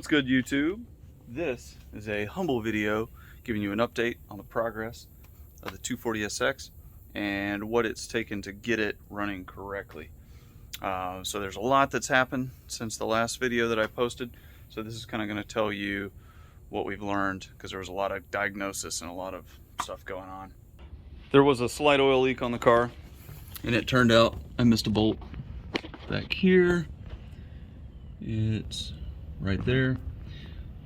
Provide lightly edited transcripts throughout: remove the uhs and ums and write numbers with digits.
good, YouTube? This is a humble video giving you an update on the progress of the S14 and what it's taken to get it running correctly. So there's a lot that's happened since the last video that I posted. So this is kind of going to tell you what we've learned, because there was a lot of diagnosis and a lot of stuff going on. There was a slight oil leak on the car, and it turned out I missed a bolt back here. It's right there.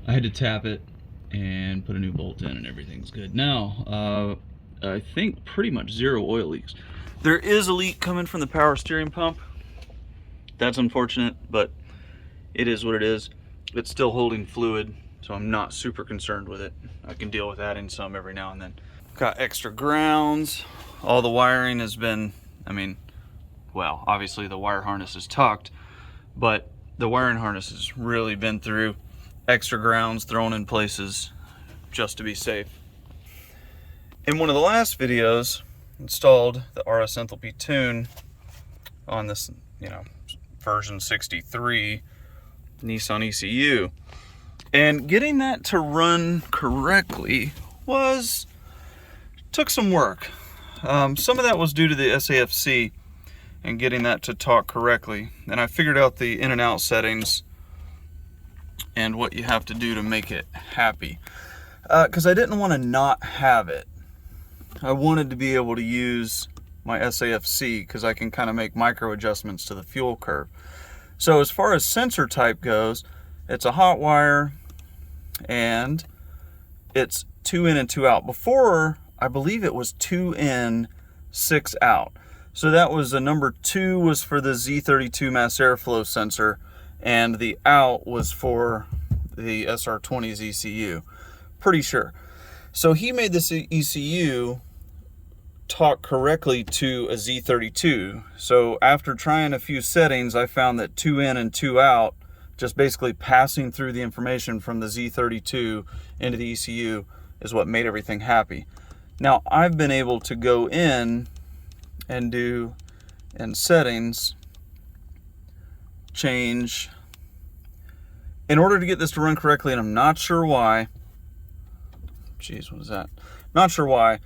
I had to tap it and put a new bolt in, and everything's good now. I think pretty much zero oil leaks. There is a leak coming from the power steering pump. That's unfortunate, but it is what it is. It's still holding fluid, so I'm not super concerned with it. I can deal with adding some every now and then. Got extra grounds. All the wiring has been, well, obviously the wire harness is tucked, but the wiring harness has really been through extra grounds thrown in places just to be safe. In one of the last videos, installed the RS Enthalpy tune on this, version 63 Nissan ECU. And getting that to run correctly took some work. Some of that was due to the s-afc and getting that to talk correctly. And I figured out the in and out settings and what you have to do to make it happy. Because I didn't want to not have it. I wanted to be able to use my safc because I can kind of make micro adjustments to the fuel curve. So as far as sensor type goes, it's a hot wire and it's 2 in and 2 out. Before, I believe it was 2 in, 6 out. So that was the number 2 was for the S14 mass airflow sensor, and the out was for the SR20's ECU. Pretty sure. So he made this ECU talk correctly to a S14. So after trying a few settings, I found that 2 in and 2 out, just basically passing through the information from the S14 into the ECU, is what made everything happy. Now I've been able to go in and do in settings, change, in order to get this to run correctly, and I'm not sure why. Jeez, what is that? Not sure why,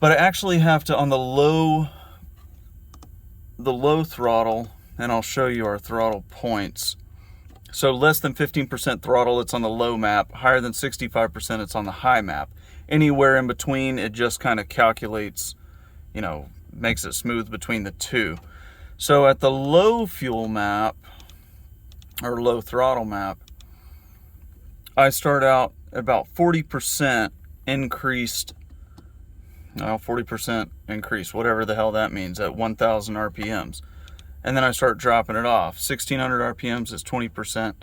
but I actually have to, on the low throttle, and I'll show you our throttle points. So less than 15% throttle, it's on the low map. Higher than 65%, it's on the high map. Anywhere in between, it just kind of calculates, makes it smooth between the two. So at the low fuel map, or low throttle map, I start out about 40% increased, 40% increase, whatever the hell that means, at 1,000 RPMs. And then I start dropping it off. 1,600 RPMs is 20%.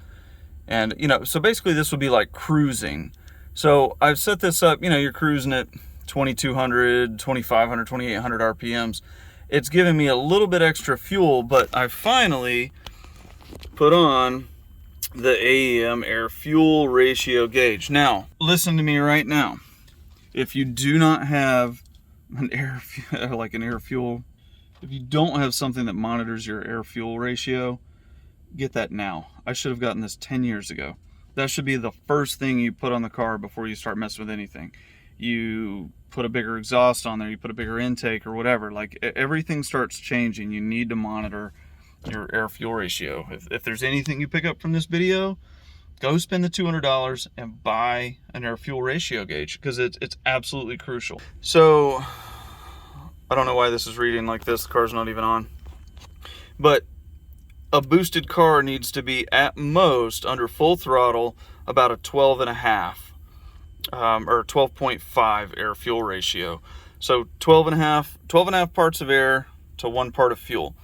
And, so basically this would be like cruising. So I've set this up, you're cruising at 2,200, 2,500, 2,800 RPMs. It's giving me a little bit extra fuel, but I finally put on the AEM Air fuel ratio gauge. Now, listen to me right now. If you do not have an air fuel, if you don't have something that monitors your air fuel ratio, get that now. I should have gotten this 10 years ago. That should be the first thing you put on the car before you start messing with anything. You put a bigger exhaust on there, you put a bigger intake or whatever. Like, everything starts changing. You need to monitor your air fuel ratio. If there's anything you pick up from this video, go spend the $200 and buy an air fuel ratio gauge, because it's absolutely crucial. So I don't know why this is reading like this. The car's not even on. But a boosted car needs to be at most under full throttle about a 12.5 or 12.5 air fuel ratio. So 12.5 parts of air to 1 part of fuel,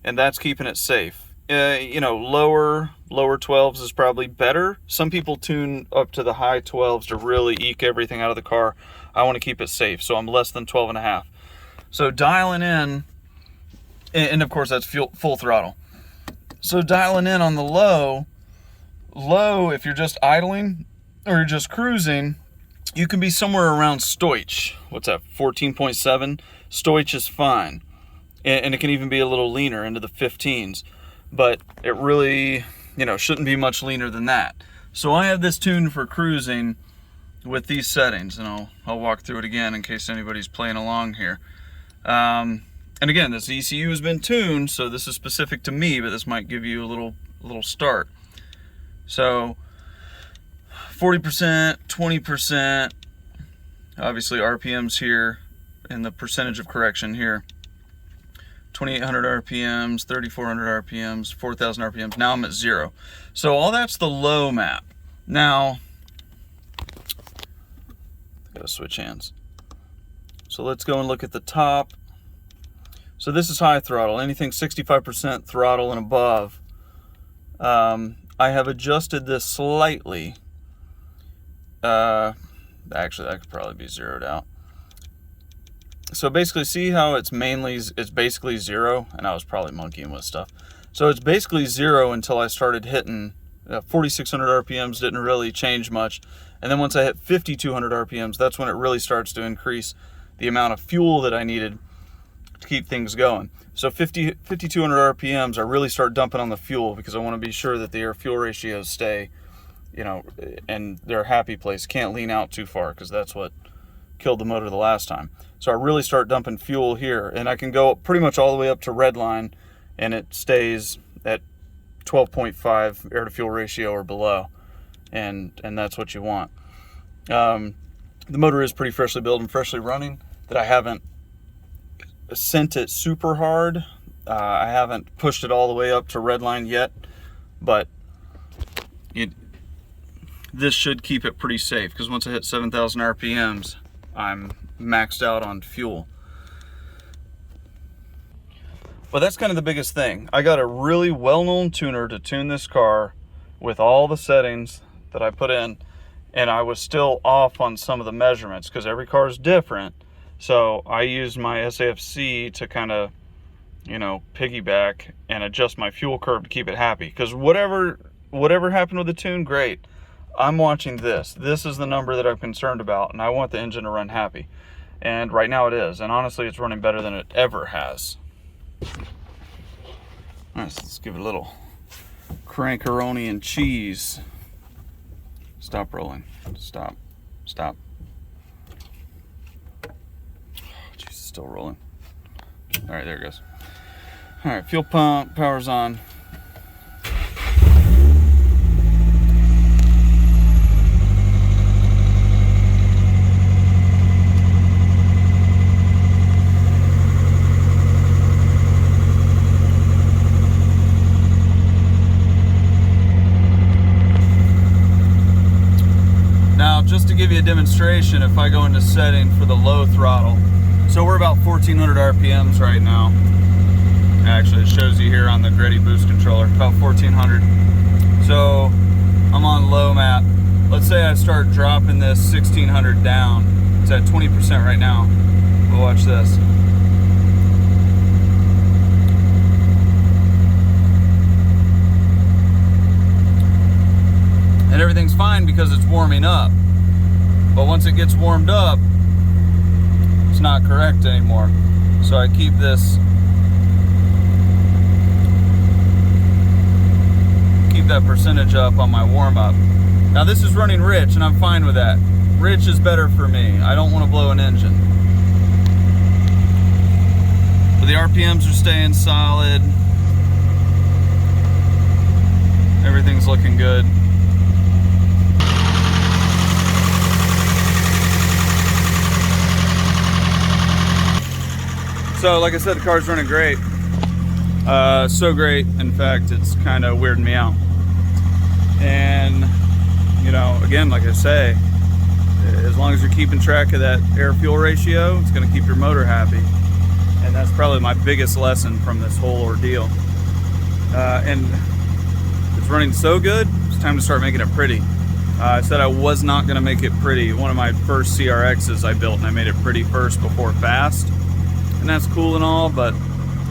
and that's keeping it safe. Lower 12s is probably better. Some people tune up to the high 12s to really eke everything out of the car. I want to keep it safe, so I'm less than 12.5. So dialing in, and of course that's full throttle. So dialing in on the low, if you're just idling or you're just cruising, you can be somewhere around Stoich. What's that, 14.7? Stoich is fine. And it can even be a little leaner, into the 15s. But it really, shouldn't be much leaner than that. So I have this tuned for cruising with these settings, and I'll walk through it again in case anybody's playing along here. And again, this ECU has been tuned, so this is specific to me, but this might give you a little start. So 40%, 20%, obviously RPMs here, and the percentage of correction here. 2,800 RPMs, 3,400 RPMs, 4,000 RPMs. Now I'm at 0. So all that's the low map. Now, I gotta switch hands. So let's go and look at the top. So this is high throttle, anything 65% throttle and above. I have adjusted this slightly. Actually, that could probably be zeroed out. So basically, see how it's basically 0, and I was probably monkeying with stuff. So it's basically 0 until I started hitting 4,600 RPMs, didn't really change much. And then once I hit 5,200 RPMs, that's when it really starts to increase the amount of fuel that I needed to keep things going. So 5,200 RPMs, I really start dumping on the fuel because I want to be sure that the air-fuel ratios stay, and they're a happy place. Can't lean out too far because that's what killed the motor the last time. So I really start dumping fuel here, and I can go pretty much all the way up to red line, and it stays at 12.5 air-to-fuel ratio or below, and that's what you want. The motor is pretty freshly built and freshly running. That I haven't sent it super hard. I haven't pushed it all the way up to red line yet, but this should keep it pretty safe because once I hit 7,000 RPMs, I'm maxed out on fuel. But that's kind of the biggest thing. I got a really well-known tuner to tune this car with all the settings that I put in, and I was still off on some of the measurements because every car is different. So I used my s-afc to kind of, piggyback and adjust my fuel curve to keep it happy. Because whatever happened with the tune, great. I'm watching this. This is the number that I'm concerned about, and I want the engine to run happy. And right now it is. And honestly, it's running better than it ever has. All right, so let's give it a little crankeroni and cheese. Stop rolling. Stop. Stop. Oh, geez, it's still rolling. All right, there it goes. All right, fuel pump, power's on. Just to give you a demonstration, if I go into setting for the low throttle, so we're about 1,400 RPMs right now. Actually, it shows you here on the Greddy boost controller, about 1,400. So I'm on low map. Let's say I start dropping this 1,600 down. It's at 20% right now. We'll watch this. And everything's fine because it's warming up. But once it gets warmed up, it's not correct anymore. So I keep that percentage up on my warm up. Now this is running rich and I'm fine with that. Rich is better for me. I don't want to blow an engine. But the RPMs are staying solid. Everything's looking good. So like I said, the car's running great. So great, in fact, it's kind of weirding me out. And, again, like I say, as long as you're keeping track of that air-fuel ratio, it's going to keep your motor happy. And that's probably my biggest lesson from this whole ordeal. And it's running so good, it's time to start making it pretty. I said I was not going to make it pretty. One of my first CRXs I built, and I made it pretty first before fast. And that's cool and all, but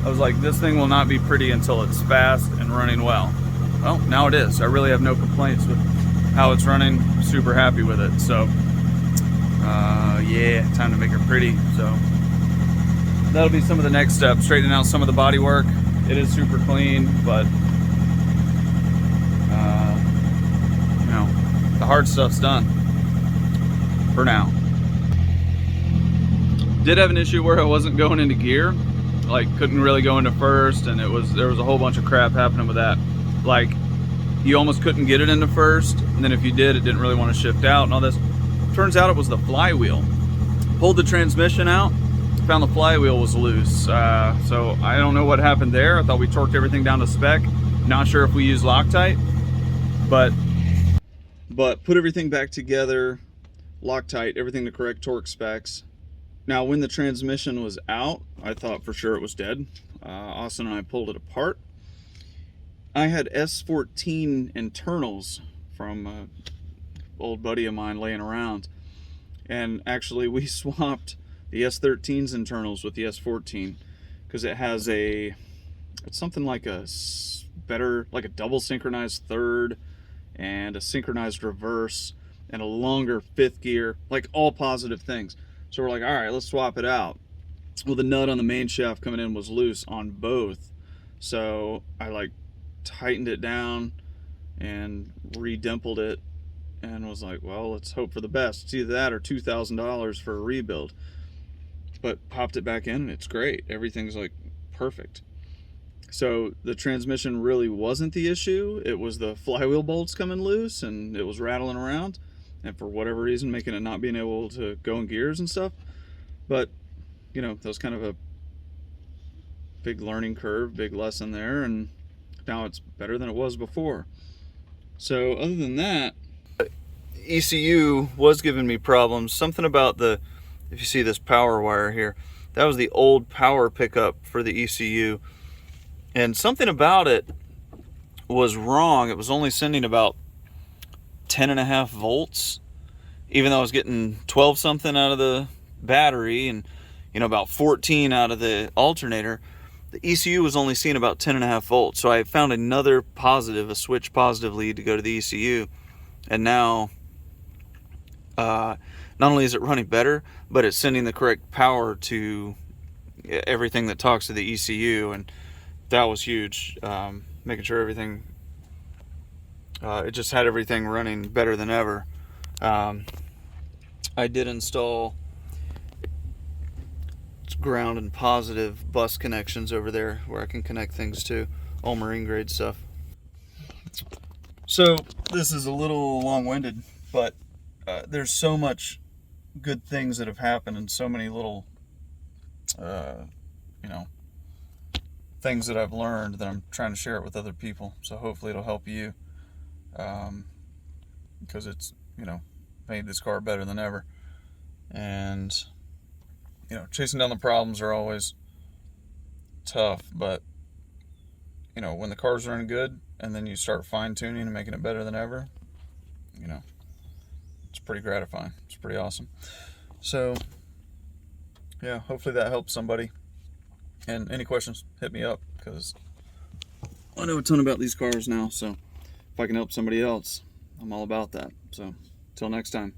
I was like, this thing will not be pretty until it's fast and running well. Well, now it is. I really have no complaints with how it's running. Super happy with it. So, yeah, time to make it pretty. So that'll be some of the next steps. Straightening out some of the body work. It is super clean, but the hard stuff's done for now. Did have an issue where I wasn't going into gear, like couldn't really go into first, and there was a whole bunch of crap happening with that. Like you almost couldn't get it into first, and then if you did, it didn't really want to shift out and all this. Turns out it was the flywheel. Pulled the transmission out, found the flywheel was loose. So I don't know what happened there. I thought we torqued everything down to spec. Not sure if we used Loctite, but put everything back together, Loctite, everything to correct torque specs. Now, when the transmission was out, I thought for sure it was dead. Austin and I pulled it apart. I had S14 internals from an old buddy of mine laying around. And actually, we swapped the S13's internals with the S14 because it has it's something like a double synchronized third and a synchronized reverse and a longer fifth gear, like all positive things. So we're like, all right, let's swap it out. Well, the nut on the main shaft coming in was loose on both. So I like tightened it down and re-dimpled it and was like, well, let's hope for the best. It's either that or $2,000 for a rebuild. But popped it back in and it's great. Everything's like perfect. So the transmission really wasn't the issue. It was the flywheel bolts coming loose and it was rattling around. And for whatever reason, making it not being able to go in gears and stuff. But, you know, that was kind of a big learning curve, big lesson there, and now it's better than it was before. So other than that, ECU was giving me problems. Something about if you see this power wire here, that was the old power pickup for the ECU. And something about it was wrong. It was only sending about 10.5 volts, even though I was getting 12 something out of the battery and, you know, about 14 out of the alternator. The ECU was only seeing about 10.5 volts. So I found another positive, a switch positive lead to go to the ECU. And now, not only is it running better, but it's sending the correct power to everything that talks to the ECU. And that was huge. Making sure everything, it just had everything running better than ever. I did install ground and positive bus connections over there where I can connect things to, all marine grade stuff. So this is a little long-winded, but there's so much good things that have happened and so many little you know, things that I've learned that I'm trying to share it with other people. So hopefully it'll help you, because it's, you know, made this car better than ever. And, you know, chasing down the problems are always tough, but, you know, when the car's running good and then you start fine-tuning and making it better than ever, you know, it's pretty gratifying. It's pretty awesome. So, yeah, hopefully that helps somebody. And any questions, hit me up, because I know a ton about these cars now, so if I can help somebody else, I'm all about that. So, till next time.